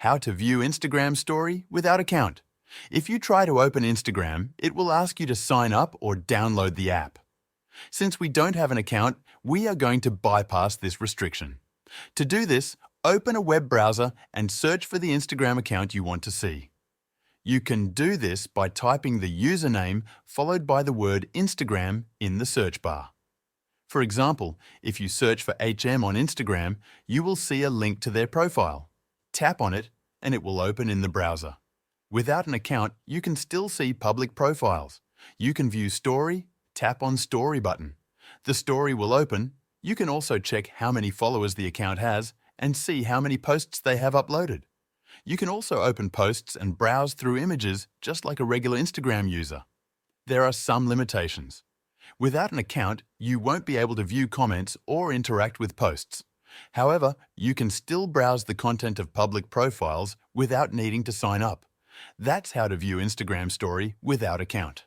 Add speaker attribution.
Speaker 1: How to view Instagram story without account. If you try to open Instagram, it will ask you to sign up or download the app. Since we don't have an account, we are going to bypass this restriction. To do this, open a web browser and search for the Instagram account you want to see. You can do this by typing the username followed by the word Instagram in the search bar. For example, if you search for HM on Instagram, you will see a link to their profile. Tap on it and it will open in the browser. Without an account, you can still see public profiles. You can view story, tap on story button. The story will open. You can also check how many followers the account has and see how many posts they have uploaded. You can also open posts and browse through images just like a regular Instagram user. There are some limitations. Without an account, you won't be able to view comments or interact with posts. However, you can still browse the content of public profiles without needing to sign up. That's how to view Instagram story without account.